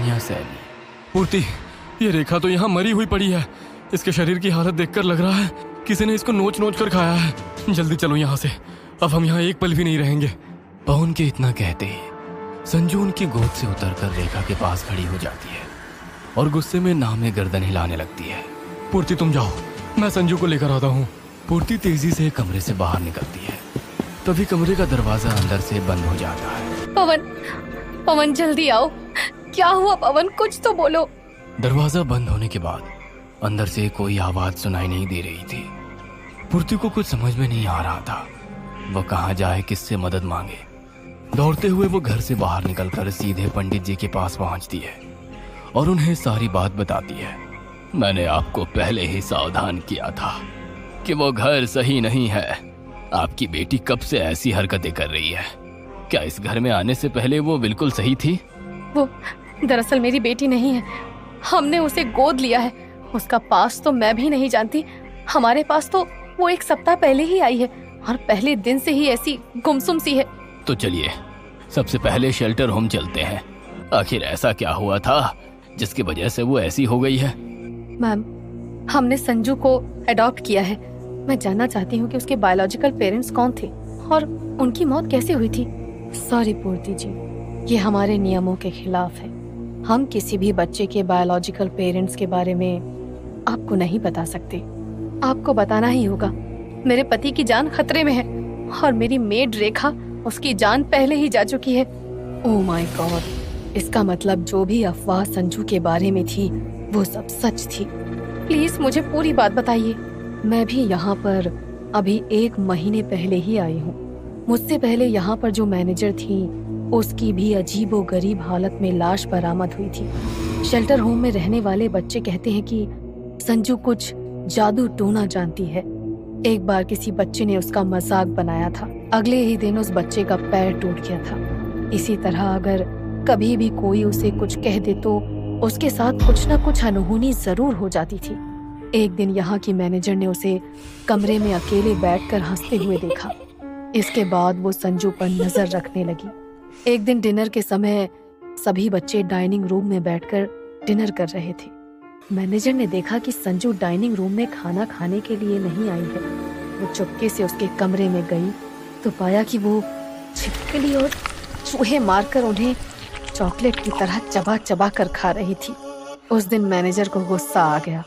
सोनिया सैनी। पूर्ति, ये रेखा तो यहाँ मरी हुई पड़ी है। इसके शरीर की हालत देखकर लग रहा है किसी ने इसको नोच नोच कर खाया है। जल्दी चलो यहाँ से, अब हम यहाँ एक पल भी नहीं रहेंगे। पवन के इतना कहते ही संजू उनकी गोद से उतरकर रेखा के पास खड़ी हो जाती है और गुस्से में नामे गर्दन हिलाने लगती है। पूर्ति तुम जाओ, मैं संजू को लेकर आता हूँ। पूर्ति तेजी से कमरे से बाहर निकलती है। तभी कमरे का दरवाजा अंदर से बंद हो जाता है। पवन जल्दी आओ। क्या हुआ पवन, कुछ तो बोलो। दरवाजा बंद होने के बाद अंदर से कोई आवाज सुनाई नहीं दे रही थी। पूर्ति को कुछ समझ में नहीं आ रहा था वह कहाँ जाए, किससे मदद मांगे। दौड़ते हुए वो घर से बाहर निकलकर सीधे पंडित जी के पास पहुंचती है और उन्हें सारी बात बताती है। मैंने आपको पहले ही सावधान किया था कि वो घर सही नहीं है। आपकी बेटी कब से ऐसी हरकतें कर रही है? क्या इस घर में आने से पहले वो बिल्कुल सही थी? वो दरअसल मेरी बेटी नहीं है, हमने उसे गोद लिया है। उसका पास तो मैं भी नहीं जानती। हमारे पास तो वो 1 सप्ताह पहले ही आई है और पहले दिन से ही ऐसी गुमसुम सी है। तो चलिए सबसे पहले शेल्टर होम चलते हैं। आखिर ऐसा क्या हुआ था जिसकी वजह से वो ऐसी हो गई है? मैम, हमने संजू को अडॉप्ट किया है। मैं जानना चाहती हूँ कि उसके बायोलॉजिकल पेरेंट्स कौन थे और उनकी मौत कैसे हुई थी। सॉरी पूर्ति जी, ये हमारे नियमों के खिलाफ है। हम किसी भी बच्चे के बायोलॉजिकल पेरेंट्स के बारे में आपको नहीं बता सकते। आपको बताना ही होगा। मेरे पति की जान खतरे में है और मेरी मेड रेखा, उसकी जान पहले ही जा चुकी है। ओह माय गॉड, इसका मतलब जो भी अफवाह संजू के बारे में थी वो सब सच थी। प्लीज मुझे पूरी बात बताइए। मैं भी यहाँ पर अभी 1 महीने पहले ही आई हूँ। मुझसे पहले यहाँ पर जो मैनेजर थी उसकी भी अजीबोगरीब हालत में लाश बरामद हुई थी। शेल्टर होम में रहने वाले बच्चे कहते हैं कि संजू कुछ जादू टोना जानती है। एक बार किसी बच्चे ने उसका मजाक बनाया था। अगले ही दिन उस बच्चे का पैर टूट गया था। इसी तरह अगर कभी भी कोई उसे कुछ कह दे तो उसके साथ कुछ न कुछ अनहोनी जरूर हो जाती थी। एक दिन यहाँ की मैनेजर ने उसे कमरे में अकेले बैठकर हंसते हुए देखा। इसके बाद वो संजू पर नजर रखने लगी। एक दिन डिनर के समय सभी बच्चे डाइनिंग रूम में बैठकर डिनर कर रहे थे। मैनेजर ने देखा कि संजू डाइनिंग रूम में खाना खाने के लिए नहीं आई है। वो चुपके से उसके कमरे में गई तो पाया कि वो छिपकली और चूहे मारकर उन्हें चॉकलेट की तरह चबा चबा कर खा रही थी। उस दिन मैनेजर को गुस्सा आ गया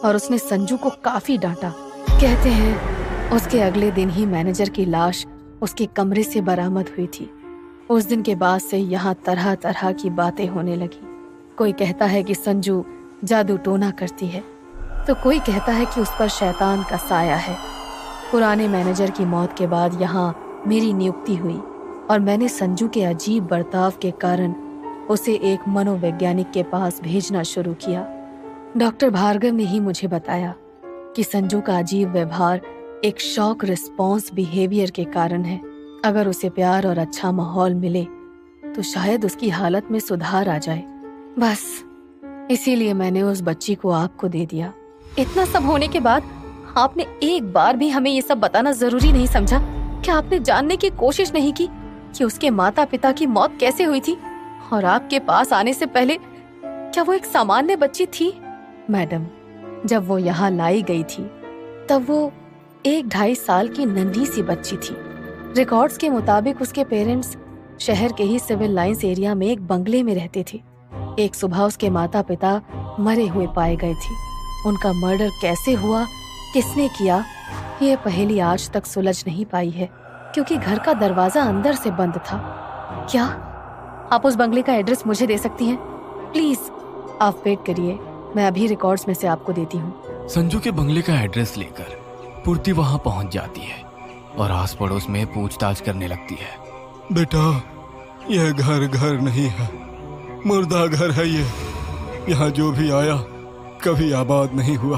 और उसने संजू को काफी डांटा। कहते हैं उसके अगले दिन ही मैनेजर की लाश उसके कमरे से बरामद हुई थी। उस दिन के बाद से यहाँ तरह तरह की बातें होने लगी। कोई कहता है कि संजू जादू टोना करती है तो कोई कहता है कि उस पर शैतान का साया है। पुराने मैनेजर की मौत के बाद यहाँ मेरी नियुक्ति हुई और मैंने संजू के अजीब बर्ताव के कारण उसे एक मनोवैज्ञानिक के पास भेजना शुरू किया। डॉक्टर भार्गव ने ही मुझे बताया कि संजू का अजीब व्यवहार एक शॉक रिस्पॉन्स बिहेवियर के कारण है। अगर उसे प्यार और अच्छा माहौल मिले तो शायद उसकी हालत में सुधार आ जाए। बस इसीलिए मैंने उस बच्ची को आपको दे दिया। इतना सब होने के बाद आपने एक बार भी हमें ये सब बताना जरूरी नहीं समझा? क्या आपने जानने की कोशिश नहीं की कि उसके माता पिता की मौत कैसे हुई थी? और आपके पास आने से पहले क्या वो एक सामान्य बच्ची थी? मैडम, जब वो यहाँ लाई गई थी तब वो 1-2.5 साल की नन्ही सी बच्ची थी। रिकॉर्ड्स के मुताबिक उसके पेरेंट्स शहर के ही सिविल लाइंस एरिया में एक बंगले में रहते थे। एक सुबह उसके माता पिता मरे हुए पाए गए थे। उनका मर्डर कैसे हुआ, किसने किया, ये पहेली आज तक सुलझ नहीं पाई है क्योंकि घर का दरवाजा अंदर से बंद था। क्या आप उस बंगले का एड्रेस मुझे दे सकती हैं? प्लीज आप वेट करिए, मैं अभी रिकॉर्ड्स में से आपको देती हूँ। संजू के बंगले का एड्रेस लेकर पूर्ति वहाँ पहुँच जाती है और आस पड़ोस में पूछताछ करने लगती है। बेटा, यह घर नहीं है, मुर्दा घर है ये। यहाँ जो भी आया कभी आबाद नहीं हुआ।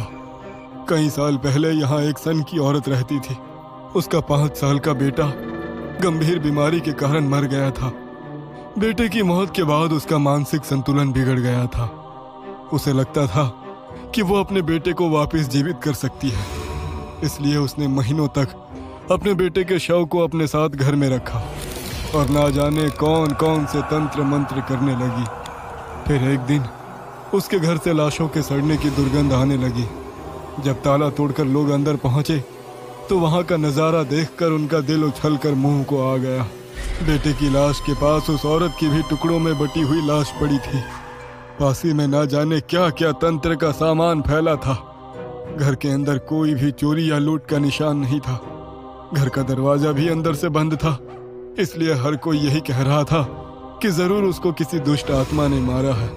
कई साल पहले यहाँ एक सन की औरत रहती थी। उसका 5 साल का बेटा गंभीर बीमारी के कारण मर गया था। बेटे की मौत के बाद उसका मानसिक संतुलन बिगड़ गया था। उसे लगता था कि वो अपने बेटे को वापस जीवित कर सकती है, इसलिए उसने महीनों तक अपने बेटे के शव को अपने साथ घर में रखा और ना जाने कौन कौन से तंत्र मंत्र करने लगी। फिर एक दिन उसके घर से लाशों के सड़ने की दुर्गंध आने लगी। जब ताला तोड़कर लोग अंदर पहुंचे तो वहां का नजारा देखकर उनका दिल उछलकर मुंह को आ गया। बेटे की लाश के पास उस औरत की भी टुकड़ों में बटी हुई लाश पड़ी थी। पास ही में ना जाने क्या क्या तंत्र का सामान फैला था। घर के अंदर कोई भी चोरी या लूट का निशान नहीं था। घर का दरवाजा भी अंदर से बंद था, इसलिए हर कोई यही कह रहा था कि जरूर उसको किसी दुष्ट आत्मा ने मारा है।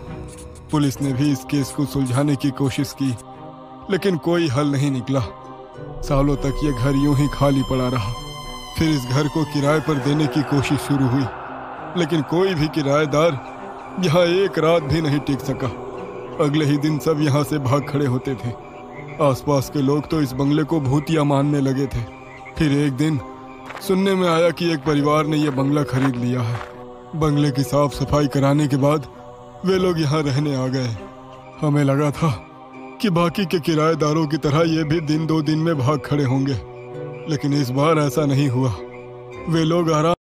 पुलिस ने भी इस केस को सुलझाने की कोशिश की, लेकिन कोई हल नहीं निकला। सालों तक ये घर यूं ही खाली पड़ा रहा। फिर इस घर को किराए पर देने की कोशिश शुरू हुई, लेकिन कोई भी किराएदार यहाँ एक रात भी नहीं टिक सका। अगले ही दिन सब यहाँ से भाग खड़े होते थे। आसपास के लोग तो इस बंगले को भूतिया मानने लगे थे। फिर एक दिन सुनने में आया कि एक परिवार ने यह बंगला खरीद लिया है। बंगले की साफ सफाई कराने के बाद वे लोग यहाँ रहने आ गए। हमें लगा था कि बाकी के किराएदारों की तरह ये भी दिन दो दिन में भाग खड़े होंगे, लेकिन इस बार ऐसा नहीं हुआ। वे लोग आराम